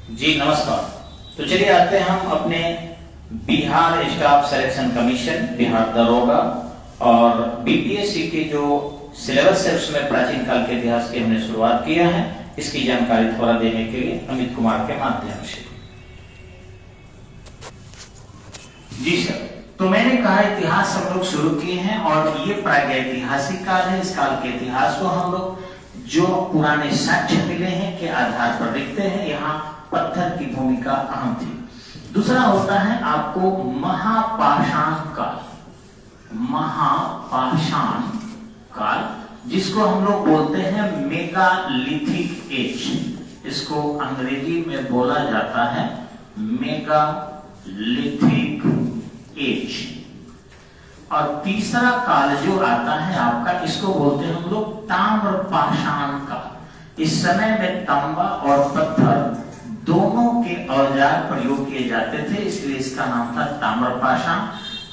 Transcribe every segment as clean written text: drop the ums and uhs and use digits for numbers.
जी नमस्कार। तो चलिए आते हैं हम अपने Bihar staff selection commission, Bihar दरोगा और बीपीएससी के जो सिलेबस है उसमें प्राचीन काल के इतिहास की हमने शुरुआत किया है। इसकी जानकारी थोड़ा देने के लिए अमित कुमार के माध्यम से। जी सर, तो मैंने कहा इतिहास हम लोग शुरू किए हैं और ये प्रागैतिहासिक काल है। इस काल के इतिहास को हम लोग जो पुराने साक्ष्य मिले हैं के आधार पर देखते हैं। यहाँ पत्थर की भूमिका अहम थी। दूसरा होता है आपको महापाषाण काल, महापाषाण काल जिसको हम लोग बोलते हैं मेगालिथिक एज। इसको अंग्रेजी में बोला जाता है मेगालिथिक एज। और तीसरा काल जो आता है आपका, इसको बोलते हैं हम लोग ताम्रपाषाण काल। इस समय में तांबा और पत्थर दोनों के औजार प्रयोग किए जाते थे, इसलिए इसका नाम था ताम्रपाषाण।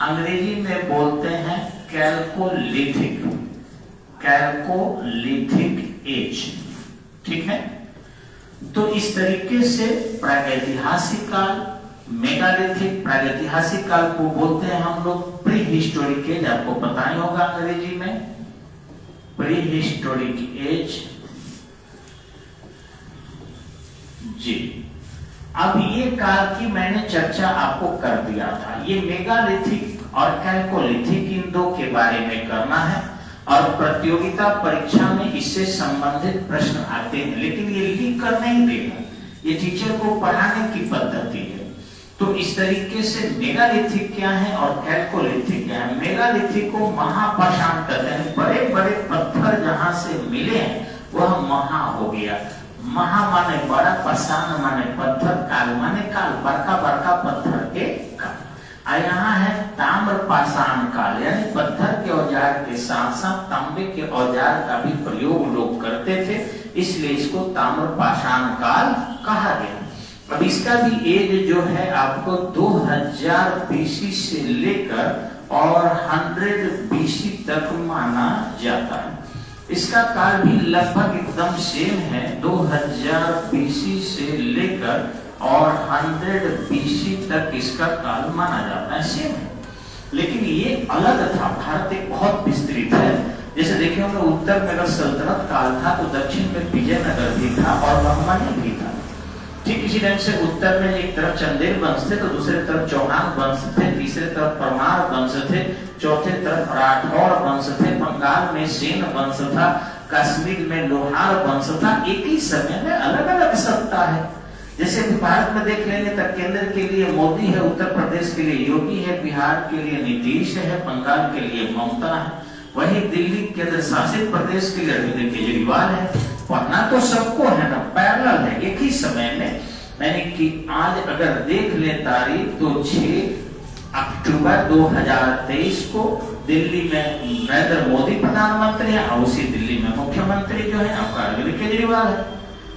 अंग्रेजी में बोलते हैं कैल्कोलिथिक, कैल्कोलिथिक एज। ठीक है, तो इस तरीके से प्रागैतिहासिक काल, मेगालिथिक, प्रागैतिहासिक काल को बोलते हैं हम लोग प्री हिस्टोरिक एज। आपको पता ही होगा अंग्रेजी में प्री हिस्टोरिक एज। जी, अब ये काल की मैंने चर्चा आपको कर दिया था। ये मेगालिथिक और कैल्कोलिथिक इन दो के बारे में करना है और प्रतियोगिता परीक्षा में इससे संबंधित प्रश्न आते हैं, लेकिन ये लिख कर नहीं देगा, ये टीचर को पढ़ाने की पद्धति है। तो इस तरीके से मेगालिथिक क्या है और कैल्कोलिथिक क्या है। मेगालिथिक को महापाषाण कहते हैं, बड़े बड़े पत्थर जहां से मिले हैं वह महा हो गया। महा माने बड़ा, पाषाण माने पत्थर, काल माने काल, बड़का बड़का पत्थर के काल। यहाँ है ताम्रपाषाण काल, यानी पत्थर के औजार के साथ साथ तांबे के औजार का भी प्रयोग लोग करते थे, इसलिए इसको ताम्रपाषाण काल कहा गया। अब इसका भी एज जो है आपको 2000 बीसी से लेकर और 100 बीसी तक माना जाता है। इसका काल भी लगभग एकदम सेम है, 2000 बीसी से लेकर और 100 बीसी तक इसका काल माना जाता है, सेम है। लेकिन ये अलग था, भारत एक बहुत विस्तृत है। जैसे देखिए हम उत्तर में अगर सल्तनत काल था तो दक्षिण में विजयनगर भी था और बहमनी भी था। ठीक इसी ढंग से उत्तर में एक तरफ चंदेल वंश थे तो दूसरे तरफ चौहान वंश थे, तीसरे तरफ परमार वंश थे, चौथे तरफ राठौर वंश थे, बंगाल में सेन वंश था, कश्मीर में लोहार वंश था। एक ही समय में अलग अलग सत्ता है। जैसे भारत में देख लेंगे तो केंद्र के लिए मोदी है, उत्तर प्रदेश के लिए योगी है, बिहार के लिए नीतीश है, बंगाल के लिए ममता है, वही दिल्ली केंद्र शासित प्रदेश के लिए अरविंद केजरीवाल है। पढ़ना तो सबको है ना, पैरेलल है, एक ही समय में। मैंने कि आज अगर देख ले तारीख तो 6 अक्टूबर 2023 को दिल्ली में नरेंद्र मोदी प्रधानमंत्री है और उसी दिल्ली में मुख्यमंत्री जो है आपका अरविंद केजरीवाल है।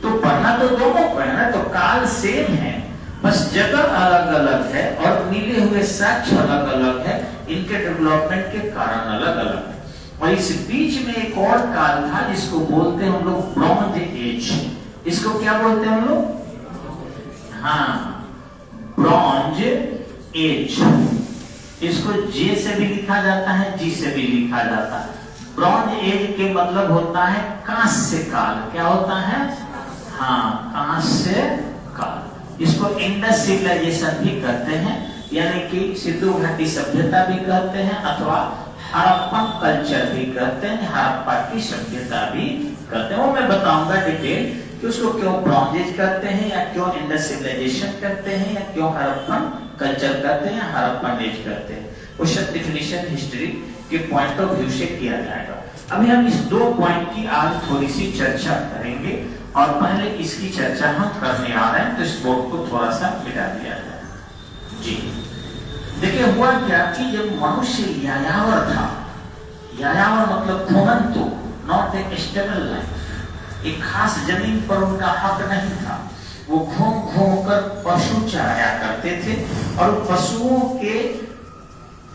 तो पढ़ना तो दोनों को है ना, तो काल सेम है, बस जगह अलग अलग है और मिले हुए साक्ष्य अलग अलग है, इनके डेवलपमेंट के कारण अलग अलग है। और इस बीच में एक और काल था जिसको बोलते हैं हम लोग ब्रॉन्ज एज। इसको क्या बोलते हैं हम लोग? हाँ, ब्रॉन्ज एज। इसको जे से भी लिखा जाता है, जी से भी लिखा जाता है। ब्रॉन्ज एज के मतलब होता है कांस्य काल। क्या होता है? हाँ, कांस्य काल। इसको इंडस सिविलाइजेशन भी कहते हैं, यानी कि सिंधु घाटी सभ्यता भी कहते हैं अथवा हड़प्पन कल्चर भी कहते हैं, हड़प्पा की सभ्यता भी कहते हैं। वो मैं बताऊंगा डिटेल कि उसको क्यों ब्रॉन्ज एज कहते हैं या क्यों इंडस सिविलाइजेशन कहते हैं या क्यों हड़प्पन कल्चर कहते हैं, हड़प्पन एज कहते हैं। वो सब डिफिनेशन हिस्ट्री के पॉइंट ऑफ व्यू से किया जाएगा। अभी हम इस 2 पॉइंट की आज थोड़ी सी चर्चा करेंगे और पहले इसकी चर्चा हम करने आ रहे हैं, तो इस बोर्ड को थोड़ा सा मिटा दिया जाए। जी देखिए हुआ क्या कि जब मनुष्य यायावर था, यायावर मतलब घुमंतु, नॉट ए स्टेबल लाइफ, एक खास जमीन पर उनका हक नहीं था। वो घूम घूम कर पशु चराया करते थे और पशुओं के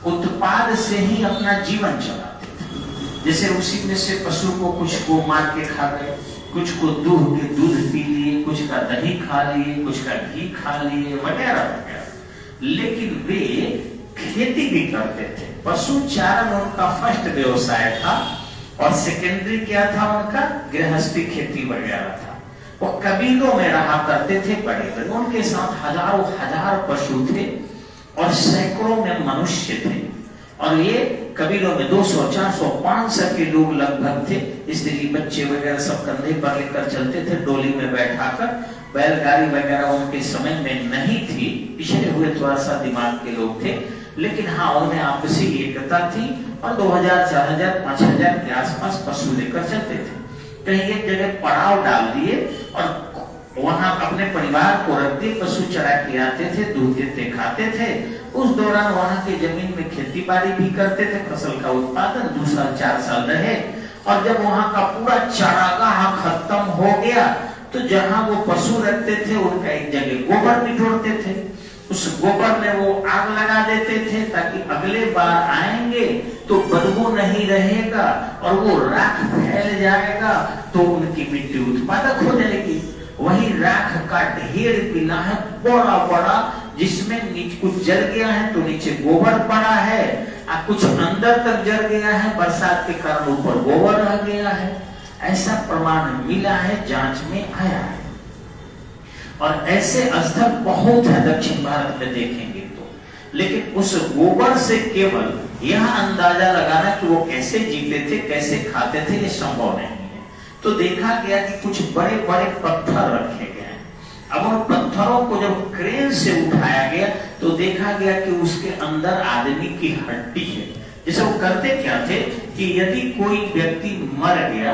उत्पाद से ही अपना जीवन चलाते थे। जैसे उसी में से पशु को कुछ को मार के खा गए, कुछ को दूध के दूध पी लिए, कुछ का दही खा लिए, कुछ का घी खा लिए, वगैरह वगैरह। लेकिन वे खेती भी करते थे। पशु चारण उनका फर्स्ट व्यवसाय था और सेकेंडरी क्या था उनका? गृहस्थी खेती वगैरह था। वो कबीलों में रहा करते थे बड़े बड़े, उनके साथ हजारों हजार पशु थे और सैकड़ों में मनुष्य थे। और ये कबीलों में 200, 400, 500 के लोग लगभग थे। स्त्री बच्चे वगैरह सब कंधे पर लेकर चलते थे, डोली में बैठाकर। बैलगाड़ी वगैरह उनके समय में नहीं थी, पिछड़े हुए थोड़ा सा दिमाग के लोग थे, लेकिन हाँ उनमें आपसी एकता थी और 2000, 4000, 5000 के आसपास पशु लेकर चलते थे। कहीं एक जगह पड़ाव डाल दिए और वहां अपने परिवार को रख दिए, पशु चरा के आते थे, दूध देते खाते थे। उस दौरान वहां के जमीन में खेती बाड़ी भी करते थे, फसल का उत्पादन 2 साल 4 साल रहे। और जब वहां का पूरा चारागाह खत्म हो गया तो जहां वो पशु रखते थे उनका एक जगह गोबर बिटोरते थे। उस गोबर में वो आग लगा देते थे ताकि अगले बार आएंगे तो बदबू नहीं रहेगा और वो राख फैल जाएगा तो उनकी मिट्टी उत्पादक हो जाएगी। वही राख का ढेर मिला है बड़ा बड़ा, जिसमें नीचे कुछ जल गया है तो नीचे गोबर पड़ा है, कुछ अंदर तक जल गया है, बरसात के कारण ऊपर गोबर रह गया है। ऐसा प्रमाण मिला है, जांच में आया है। और ऐसे स्थल बहुत है दक्षिण भारत में देखेंगे तो। लेकिन उस गोबर से केवल यह अंदाजा लगाना कि वो कैसे जीते थे, कैसे खाते थे, ये संभव नहीं है। तो देखा गया कि कुछ बड़े बड़े पत्थर रखे गए हैं। अब उन पत्थरों को जब क्रेन से उठाया गया तो देखा गया कि उसके अंदर आदमी की हड्डी है। जैसे वो करते क्या थे कि यदि कोई व्यक्ति मर गया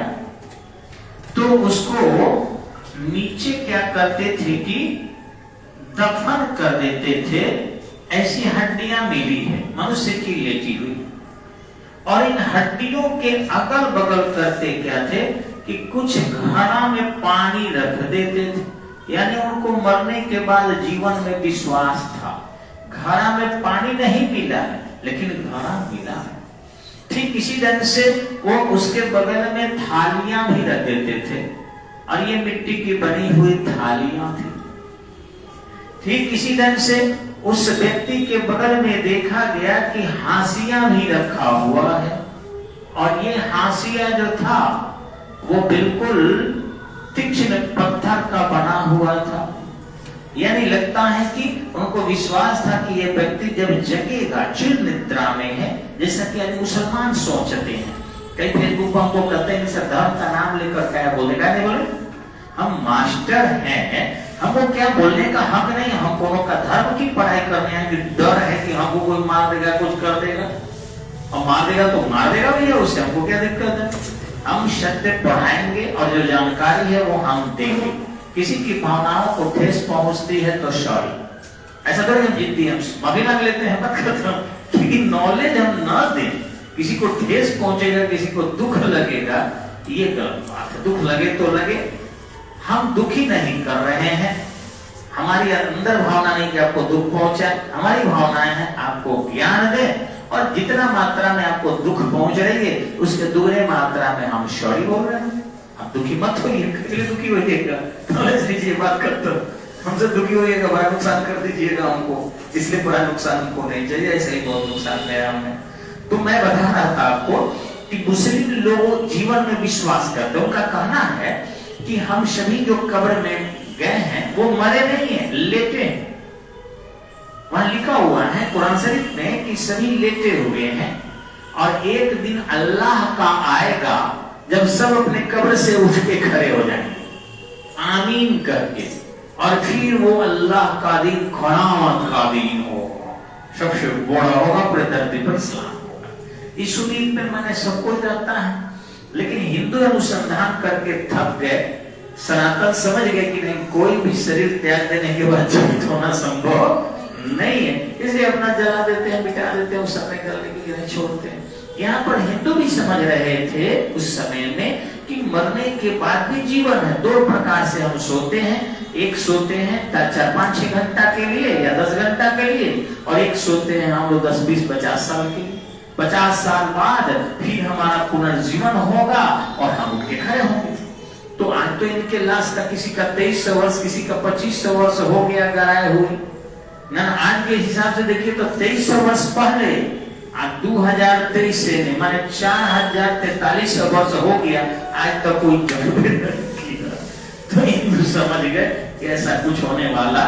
तो उसको नीचे क्या करते थे कि दफन कर देते थे। ऐसी हड्डियां मिली है मनुष्य की लेटी हुई, और इन हड्डियों के अगल बगल करते क्या थे कि कुछ घड़ा में पानी रख देते थे। यानी उनको मरने के बाद जीवन में विश्वास था, घड़ा में पानी नहीं मिला है लेकिन घड़ा मिला है। ठीक इसी ढंग से वो उसके बगल में थालियां भी रख देते थे और ये मिट्टी की बनी हुई थालियां थी। ठीक इसी ढंग से उस व्यक्ति के बगल में देखा गया कि हाशिया भी रखा हुआ है, और ये हाशिया जो था वो बिल्कुल तीक्ष्ण पत्थर का बना हुआ था। यानी लगता है कि उनको विश्वास था कि ये व्यक्ति जब जगेगा, चिर निद्रा में है, जैसा कि मुसलमान सोचते हैं। कई फेसबुक पर हमको कहते हैं सर धर्म का नाम लेकर क्या बोलेगा, नहीं बोले हम मास्टर हैं, हमको क्या बोलने का हक नहीं। हम कोनो का धर्म की पढ़ाई करने हैं कि डर है कि हमको कोई मार देगा, कुछ कर देगा, और मार देगा तो मार देगा भैया, उससे हमको क्या दिक्कत है। हम सत्य पढ़ाएंगे और जो जानकारी है वो हम देंगे। किसी की भावनाओं को ठेस पहुंचती है तो सॉरी, ऐसा करें हम जिद्दी, हम माफी मांग लेते हैं, मत करते, लेकिन नॉलेज हम ना दें। किसी को ठेस पहुंचेगा, किसी को दुख लगेगा, ये गलत बात है। दुख लगे तो लगे, हम दुखी नहीं कर रहे हैं। हमारी अंदर भावना नहीं कि आपको दुख पहुंचाए, हमारी भावनाएं हैं आपको ज्ञान दे, और जितना मात्रा में आपको दुख पहुंच रही है उसके दूसरे मात्रा में हम सॉरी बोल रहे हैं। आप दुखी मत होइए, दुखी होइएगा, नॉलेज लीजिए, बात करते हो हमसे दुखी होइएगा, बड़ा नुकसान कर दीजिएगा हमको, इसलिए बड़ा नुकसान हमको नहीं चाहिए, ऐसे ही बहुत नुकसान मेरा हमें। तो मैं बता रहा था आपको कि मुस्लिम लोग जीवन में विश्वास करते हैं। उनका कहना है कि हम सभी जो कब्र में गए हैं वो मरे नहीं है, लेटे हैं। वहां लिखा हुआ है कुरान शरीफ में कि सभी लेटे हुए हैं, और एक दिन अल्लाह का आएगा जब सब अपने कब्र से उठ के खड़े हो जाएंगे आमीन करके, और फिर वो अल्लाह का दिन क़यामत का दिन होगा, सबसे बड़ा होगा, पूरे धरती पर इस्लाम होगा। इस उम्मीद में मैंने सबको जाता है, लेकिन हिंदू अनुसंधान करके थक गए। सनातन समझ गए कि नहीं, कोई भी शरीर त्याग देने के बाद जीवित होना संभव नहीं है, इसलिए अपना जला देते हैं, मिटा देते हैं, उस समय करने के लिए नहीं छोड़ते हैं। यहाँ पर हिंदू भी समझ रहे थे उस समय में कि मरने के बाद भी जीवन है। 2 प्रकार से हम सोते हैं, एक सोते हैं 4-5-6 घंटा के लिए या 10 घंटा के लिए, और एक सोते हैं हम लोग 10-20-50 साल के लिए। 50 साल बाद फिर हमारा पुनर्जीवन होगा और हम उठ के खड़े होंगे। तो आज तो इनके लाश का किसी का 2300 वर्ष, किसी का 2500 वर्ष हो गया गराए हुए ना। आज के हिसाब से देखिए तो 2300 वर्ष पहले, आज 2023 से नहीं माने 4043 वर्ष हो गया, आज तक कोई तो हिंदू समझ गए कि ऐसा कुछ होने वाला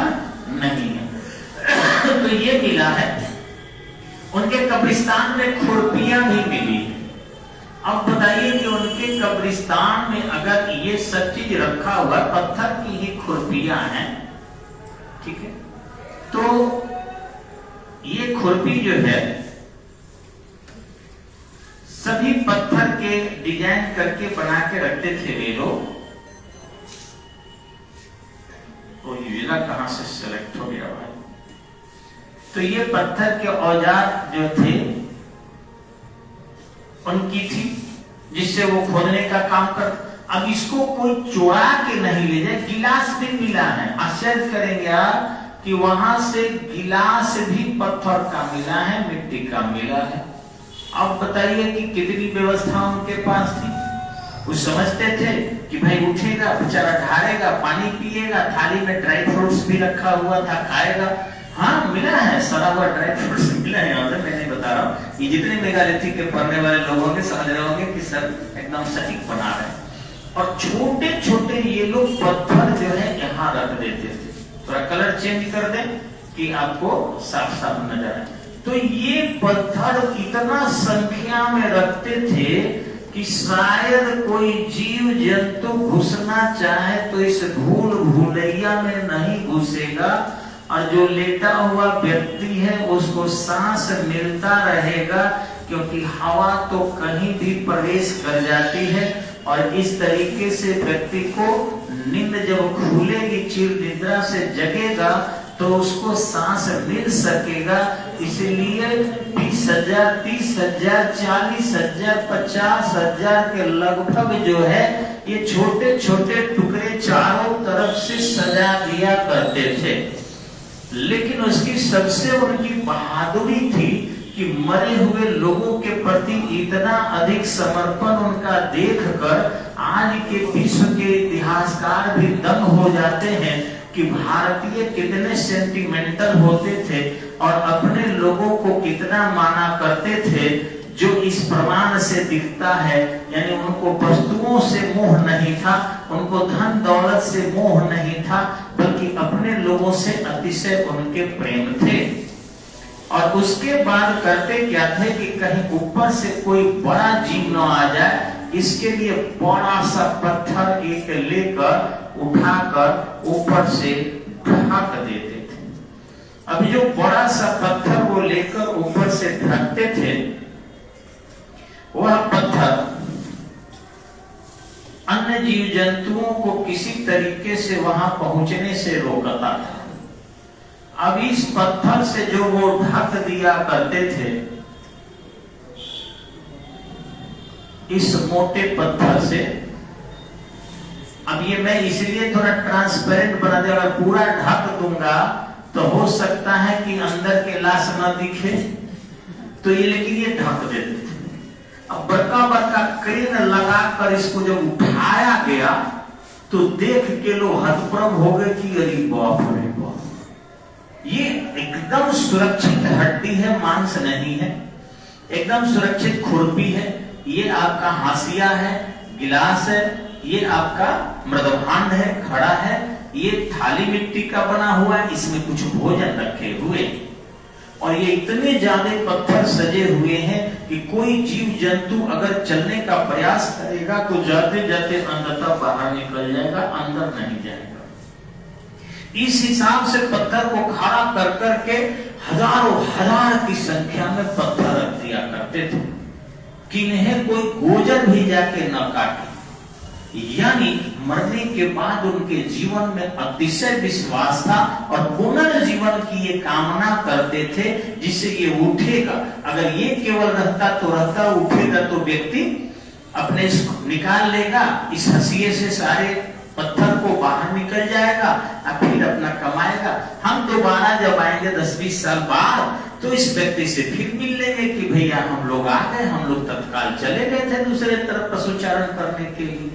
नहीं है। तो ये मिला है। उनके कब्रिस्तान में खुरपियां भी मिली। अब बताइए कि उनके कब्रिस्तान में अगर ये सब चीज रखा हुआ, पत्थर की ही खुरपियां हैं, ठीक है, तो ये खुरपी जो है सभी पत्थर के डिजाइन करके बना के रखते थे वे लोग। तो ये कहां से सेलेक्ट हो गया भाई? तो ये पत्थर के औजार जो थे उनकी थी, जिससे वो खोदने का काम कर। अब इसको कोई चुरा के नहीं ले जाए। गिलास भी मिला है, आश्चर्य करेंगे आप कि वहां से गिलास भी पत्थर का मिला है, मिट्टी का मिला है। अब बताइए कि कितनी व्यवस्था उनके पास थी। वो समझते थे कि भाई उठेगा बेचारा, ढालेगा, पानी पिएगा, थाली में ड्राई फ्रूट्स भी रखा हुआ था, खाएगा। हाँ मिला है, सड़ा हुआ ड्राई फ्रूट्स मिला है। और मैं नहीं बता रहा हूँ, ये जितने मेगालिथिक के पढ़ने वाले लोग होंगे समझ रहे होंगे कि सर एकदम सटीक बना रहे हैं। और छोटे छोटे ये लोग पत्थर जो है यहाँ रख देते थे। थोड़ा कलर चेंज कर दे कि आपको साफ साफ नजर आए। तो ये पत्थर इतना संख्या में रखते थे कि शायद कोई जीव जंतु घुसना चाहे तो इस भूल भूलैया में नहीं घुसेगा, और जो लेटा हुआ व्यक्ति है उसको सांस मिलता रहेगा, क्योंकि हवा तो कहीं भी प्रवेश कर जाती है। और इस तरीके से व्यक्ति को नींद जब खुलेगी, चिर निद्रा से जगेगा, तो उसको सांस मिल सकेगा। इसलिए 20,000, 30,000, 40,000, 50,000 के लगभग जो है ये छोटे छोटे टुकड़े चारों तरफ से सजा दिया करते थे। लेकिन उसकी सबसे उनकी बहादुरी थी कि मरे हुए लोगों के प्रति इतना अधिक समर्पण उनका देखकर आज के विश्व के इतिहासकार भी दंग हो जाते हैं कि भारतीय कितने सेंटिमेंटल होते थे और अपने लोगों को कितना माना करते थे, जो इस प्रमाण से दिखता है। यानी उनको वस्तुओं से मोह नहीं था, उनको धन दौलत से मोह नहीं था, बल्कि अपने लोगों से अतिशय उनके प्रेम थे। और उसके बाद करते क्या थे कि कहीं ऊपर से कोई बड़ा जीव न आ जाए, इसके लिए बड़ा सा पत्थर एक लेकर उठाकर ऊपर से ढक देते थे। अभी जो बड़ा सा पत्थर वो लेकर ऊपर से ढकते थे, वह पत्थर अन्य जीव जंतुओं को किसी तरीके से वहां पहुंचने से रोकता था। अब इस पत्थर से जो वो ढक दिया करते थे, इस मोटे पत्थर से, अब ये मैं इसलिए थोड़ा ट्रांसपेरेंट बना दिया, अगर पूरा ढक दूंगा तो हो सकता है कि अंदर के लाश न दिखे, तो ये लेकिन ये ढक देते थे। अब बड़का बड़का क्रेन लगाकर इसको जब उठाया गया तो देख के लोग हतप्रभ हो गए कि अरे बाप रे बाप, ये एकदम सुरक्षित हड्डी है, मांस नहीं है, एकदम सुरक्षित खुरपी है। ये आपका हाशिया है, गिलास है, ये आपका मृदभांड है, घड़ा है, ये थाली मिट्टी का बना हुआ है, इसमें कुछ भोजन रखे हुए। और ये इतने ज्यादा पत्थर सजे हुए हैं कि कोई जीव जंतु अगर चलने का प्रयास करेगा तो जाते जाते अंततः बाहर निकल जाएगा, अंदर नहीं जाएगा। इस हिसाब से पत्थर को खड़ा कर करके हजारों हजार की संख्या में पत्थर रख दिया करते थे कि इन्हें कोई गोजर भी जाके न काटे। यानी मरने के बाद उनके जीवन में अतिशय विश्वास था और पुनर्जीवन की ये कामना करते थे, जिससे ये उठेगा। अगर ये केवल रहता तो रहता, उठेगा तो व्यक्ति अपने निकाल लेगा, इस हंसिए से सारे पत्थर को बाहर निकल जाएगा और फिर अपना कमाएगा। हम दोबारा जब आएंगे 10-20 साल बाद तो इस व्यक्ति से फिर मिल लेंगे कि भैया हम लोग आ गए, हम लोग तत्काल चले गए थे दूसरे तरफ पशुचारण करने के लिए।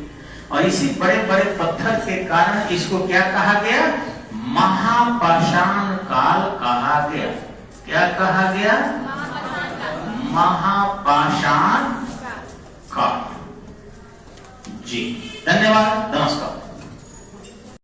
और इसी बड़े बड़े पत्थर के कारण इसको क्या कहा गया? महापाषाण काल कहा गया। क्या कहा गया? महापाषाण काल। जी धन्यवाद, नमस्कार।